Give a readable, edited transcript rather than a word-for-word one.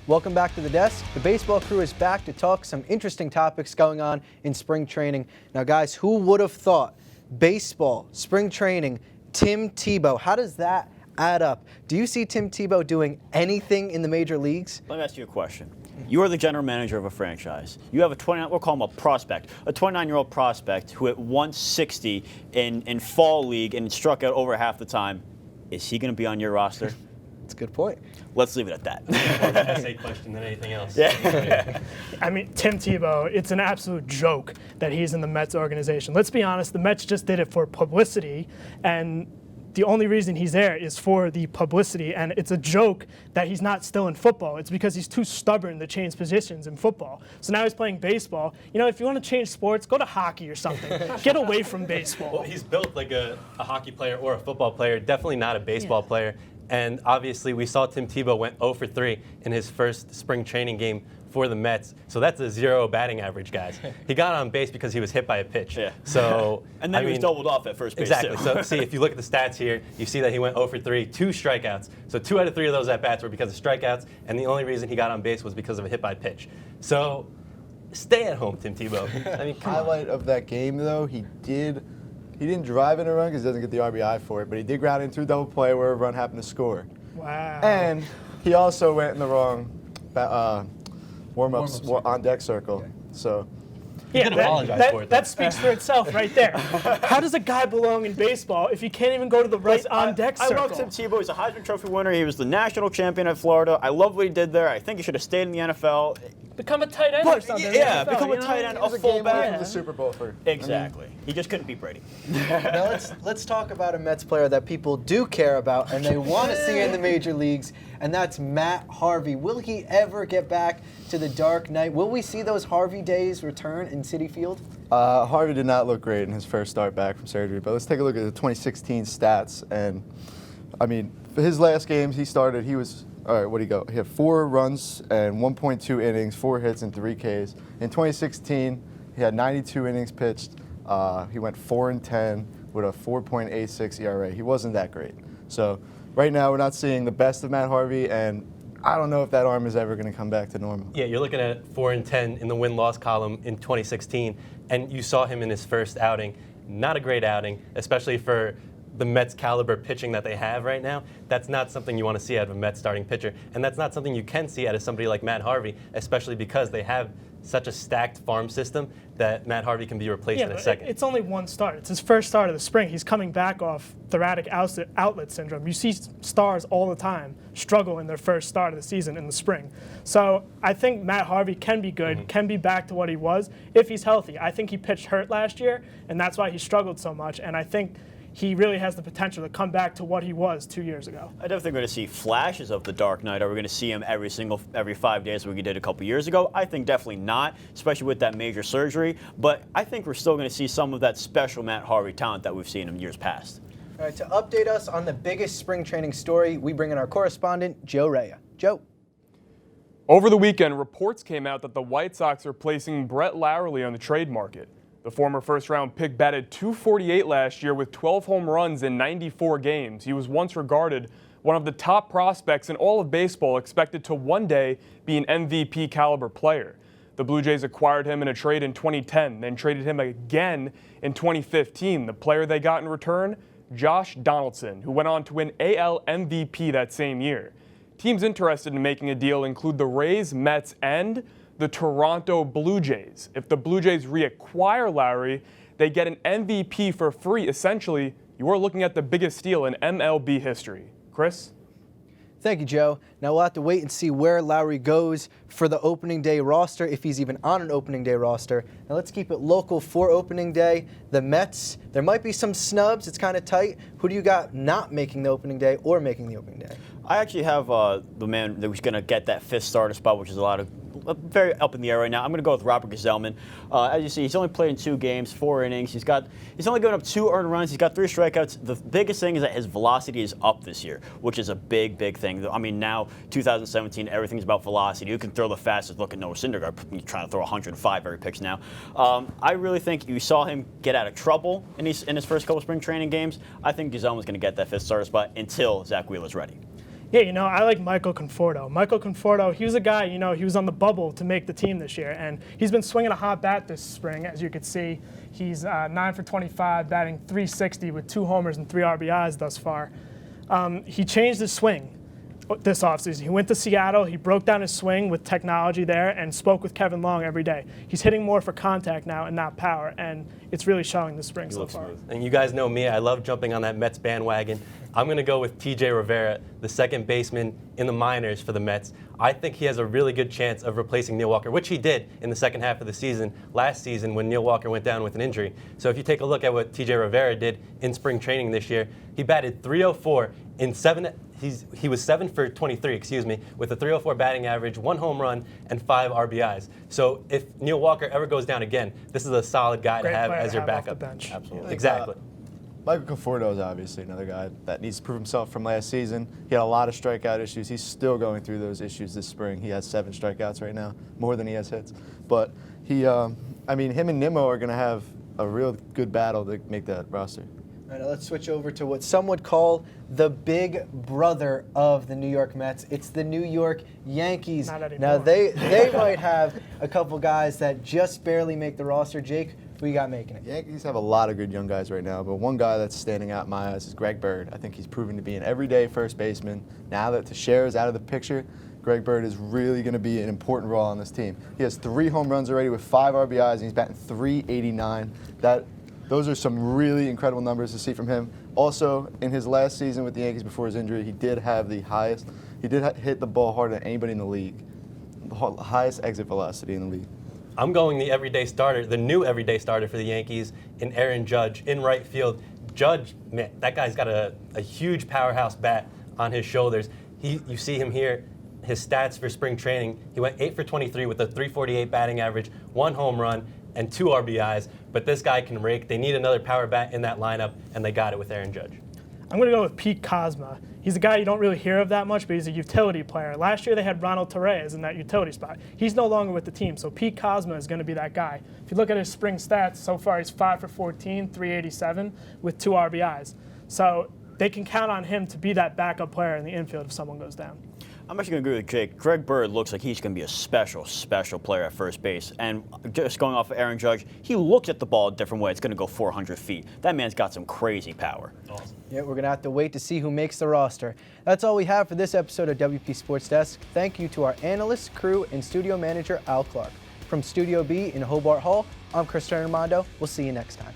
Welcome back to the desk. The baseball crew is back to talk some interesting topics going on in spring training. Now, guys, who would have thought baseball, spring training, Tim Tebow, how does that add up? Do you see Tim Tebow doing anything in the major leagues? Let me ask you a question. You are the general manager of a franchise. You have we'll call him a prospect, a 29-year-old prospect who hit 160 in fall league and struck out over half the time. Is he going to be on your roster? That's a good point. Let's leave it at that. More of an essay question than anything else. Yeah. I mean, Tim Tebow, it's an absolute joke that he's in the Mets organization. Let's be honest, the Mets just did it for publicity, and the only reason he's there is for the publicity, and it's a joke that he's not still in football. It's because he's too stubborn to change positions in football. So now he's playing baseball. You know, if you want to change sports, go to hockey or something. Get away from baseball. Well, he's built like a hockey player or a football player, definitely not a baseball player. And obviously, we saw Tim Tebow went 0 for 3 in his first spring training game for the Mets. So that's a 0 batting average, guys. He got on base because he was hit by a pitch. Yeah. So and then he was doubled off at first base, exactly. too. So see, if you look at the stats here, you see that he went 0 for 3, 2 strikeouts. So 2 out of 3 of those at-bats were because of strikeouts, and the only reason he got on base was because of a hit by pitch. So stay at home, Tim Tebow. I mean, come Highlight of that game, though, he didn't drive in a run because he doesn't get the RBI for it, but he did ground into a double play where a run happened to score. Wow. And he also went in the wrong warm-ups on deck circle. So Yeah, apologize for it, though. that speaks for itself right there. How does a guy belong in baseball if he can't even go to the right on-deck circle? I love Tim Tebow. He's a Heisman Trophy winner. He was the national champion at Florida. I love what he did there. I think he should have stayed in the NFL. Become a tight end or something. Yeah, in the NFL, become a you know? tight end, it a was a game away fullback. from the Super Bowl for. Exactly. He just couldn't beat Brady. Now let's talk about a Mets player that people do care about and they want to see in the major leagues, and that's Matt Harvey. Will he ever get back to the dark night? Will we see those Harvey days return in Citi Field? Harvey did not look great in his first start back from surgery, but let's take a look at the 2016 stats. And I mean, for his last games he started, he was all right. What did he go? He had 4 runs and 1.2 innings, 4 hits and 3 Ks. In 2016, he had 92 innings pitched. He went 4-10 with a 4.86 ERA. He wasn't that great. So right now we're not seeing the best of Matt Harvey, and I don't know if that arm is ever going to come back to normal. Yeah, you're looking at 4-10 in the win-loss column in 2016, and you saw him in his first outing. Not a great outing, especially for the Mets caliber pitching that they have right now. That's not something you want to see out of a Mets starting pitcher, and that's not something you can see out of somebody like Matt Harvey, especially because they have such a stacked farm system that Matt Harvey can be replaced in a second. It's only one start. It's his first start of the spring. He's coming back off thoracic outlet syndrome. You see stars all the time struggle in their first start of the season in the spring. So I think Matt Harvey can be good, can be back to what he was if he's healthy. I think he pitched hurt last year, and that's why he struggled so much. And I think he really has the potential to come back to what he was 2 years ago. I definitely think we're going to see flashes of the Dark Knight. Are we going to see him every 5 days like we did a couple years ago? I think definitely not, especially with that major surgery. But I think we're still going to see some of that special Matt Harvey talent that we've seen in years past. All right, to update us on the biggest spring training story, we bring in our correspondent, Joe Rea. Joe. Over the weekend, reports came out that the White Sox are placing Brett Lowry on the trade market. The former first-round pick batted .248 last year with 12 home runs in 94 games. He was once regarded one of the top prospects in all of baseball, expected to one day be an MVP caliber player. The Blue Jays acquired him in a trade in 2010, then traded him again in 2015. The player they got in return, Josh Donaldson, who went on to win AL MVP that same year. Teams interested in making a deal include the Rays, Mets, and the Toronto Blue Jays. If the Blue Jays reacquire Lowry, they get an MVP for free. Essentially, you are looking at the biggest steal in MLB history. Chris? Thank you, Joe. Now we'll have to wait and see where Lowry goes for the opening day roster, if he's even on an opening day roster. Now let's keep it local for opening day. The Mets, there might be some snubs. It's kind of tight. Who do you got not making the opening day or making the opening day? I actually have the man that was going to get that 5th starter spot, which is very up in the air right now. I'm going to go with Robert Gsellman. As you see, he's only played in 2 games, 4 innings. He's only given up 2 earned runs. He's got 3 strikeouts. The biggest thing is that his velocity is up this year, which is a big, big thing. I mean, now 2017, everything's about velocity. You can throw the fastest. Look at Noah Syndergaard trying to throw 105 every pitch now. I really think you saw him get out of trouble in his first couple spring training games. I think Gsellman's going to get that 5th starter spot until Zach Wheeler's ready. Yeah, I like Michael Conforto. Michael Conforto, he was a guy, he was on the bubble to make the team this year, and he's been swinging a hot bat this spring, as you could see. He's 9 for 25, batting .360 with 2 homers and 3 RBIs thus far. He changed his swing this offseason. He went to Seattle, he broke down his swing with technology there, and spoke with Kevin Long every day. He's hitting more for contact now and not power, and it's really showing this spring so far. Smooth. And you guys know me, I love jumping on that Mets bandwagon. I'm going to go with TJ Rivera, the second baseman in the minors for the Mets. I think he has a really good chance of replacing Neil Walker, which he did in the second half of the season, last season when Neil Walker went down with an injury. So if you take a look at what TJ Rivera did in spring training this year, he batted .304 in 7. He was 7 for 23, with a .304 batting average, 1 home run, and 5 RBIs. So if Neil Walker ever goes down again, this is a solid guy to have as your backup. Off the bench. Absolutely. Exactly. Michael Conforto is obviously another guy that needs to prove himself from last season. He had a lot of strikeout issues. He's still going through those issues this spring. He has 7 strikeouts right now, more than he has hits. But him and Nimmo are going to have a real good battle to make that roster. All right, now let's switch over to what some would call the big brother of the New York Mets. It's the New York Yankees. Not anymore. Now they might have a couple guys that just barely make the roster. Jake, who you got making it? Yankees have a lot of good young guys right now, but one guy that's standing out in my eyes is Greg Bird. I think he's proven to be an everyday first baseman. Now that Teixeira is out of the picture, Greg Bird is really going to be an important role on this team. He has 3 home runs already with 5 RBIs, and he's batting .389. Those are some really incredible numbers to see from him. Also, in his last season with the Yankees before his injury, he did have the highest. He did hit the ball harder than anybody in the league. The highest exit velocity in the league. I'm going the everyday starter, the new everyday starter for the Yankees, in Aaron Judge in right field. Judge, man, that guy's got a huge powerhouse bat on his shoulders. You see him here, his stats for spring training. He went 8 for 23 with a .348 batting average, 1 home run, and 2 RBIs. But this guy can rake. They need another power bat in that lineup, and they got it with Aaron Judge. I'm going to go with Pete Kozma. He's a guy you don't really hear of that much, but he's a utility player. Last year they had Ronald Torreyes in that utility spot. He's no longer with the team, so Pete Kozma is going to be that guy. If you look at his spring stats, so far he's 5 for 14, .387 with 2 RBIs. So they can count on him to be that backup player in the infield if someone goes down. I'm actually going to agree with Jake. Greg Bird looks like he's going to be a special player at first base. And just going off of Aaron Judge, he looks at the ball a different way. It's going to go 400 feet. That man's got some crazy power. Awesome. Yeah, we're going to have to wait to see who makes the roster. That's all we have for this episode of WP Sports Desk. Thank you to our analyst, crew, and studio manager, Al Clarke. From Studio B in Hobart Hall, I'm Turner-Demondo. We'll see you next time.